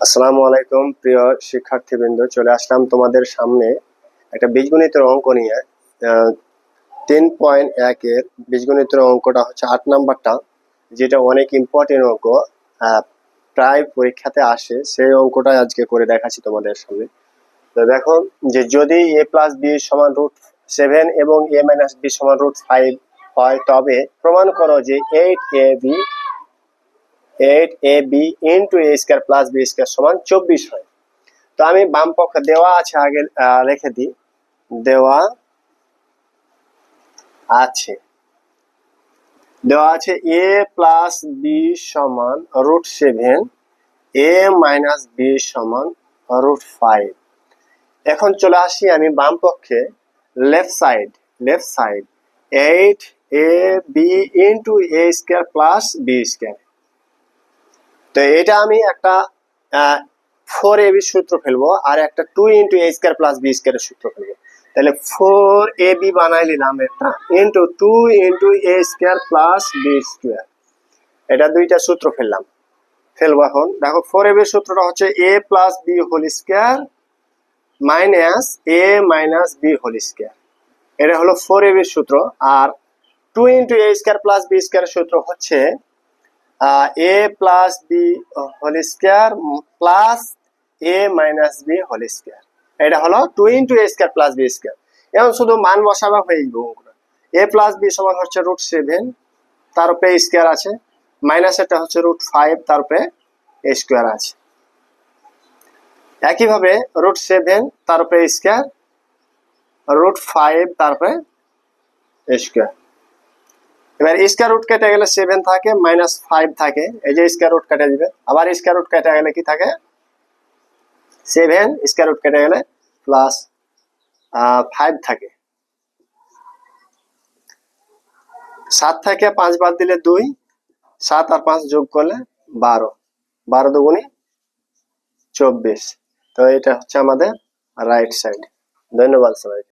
আসসালামু আলাইকুম প্রিয় শিক্ষার্থীবৃন্দ, চলে আসলাম তোমাদের সামনে একটা বীজগণিতের অঙ্ক নিয়ে। 3.1 এর বীজগণিতের অঙ্কটা হচ্ছে 8 নাম্বারটা, যেটা অনেক ইম্পর্টেন্ট অঙ্ক, প্রায় পরীক্ষাতে আসে। সেই অঙ্কটা আজকে করে দেখাচ্ছি তোমাদের সামনে। তো দেখো যে যদি a প্লাস বি সমান √7 এবং a মাইনাস বি সমান √5 হয়, তবে প্রমাণ করো যে 8ab into a square plus B square সমান 24 হয়। তো আমি বাম পক্ষে দেওয়া আছে, আগে লিখে দিই। দেওয়া আছে a প্লাস বি সমান √7, a মাইনাস বি সমান √5। এখন চলে আসি আমি বাম পক্ষে, left side 8ab into a square plus B square. তো এটা আমি একটা 4ab সূত্র ফেলবো, আর একটা 2 into a square plus B স্কয়ারের সূত্র ফেলবো। তাহলে 4ab বানাই নিলাম একটা, into 2 into a square plus B square. এটা দুইটা সূত্র ফেলবো। এখন দেখো 4ab এর সূত্রটা হচ্ছে a plus B whole square minus a minus B whole square. এটা হলো 4ab এর সূত্র। আর 2 into a square plus B স্কয়ারের সূত্র হচ্ছে a plus B whole square plus a minus B whole square. এটা হলো 2 into a square plus B square. এখন শুধু মান বসাবা হয়ে যাবে। a প্লাস বি সমান হচ্ছে √7, তার উপরে স্কয়ার আছে, মাইনাস এটা হচ্ছে √5, তার উপরে স্কয়ার আছে। একইভাবে √7 তার উপরে স্কয়ার, √5 তার উপরে স্কয়ার। এবার স্কয়ার রুট কেটে গেলে 7 থাকে, -5 থাকে, এই যে স্কয়ার রুট কেটে দিবে। আবার স্কয়ার রুট কেটে গেলে কি থাকে? 7 স্কয়ার রুট কেটে গেলে +5 থাকে। 7 থেকে 5 বাদ দিলে 2, 7 আর 5 যোগ করলে 12, 12 দুগুণে 24। তো এটা হচ্ছে আমাদের রাইট সাইড। ধন্যবাদ সবাইকে।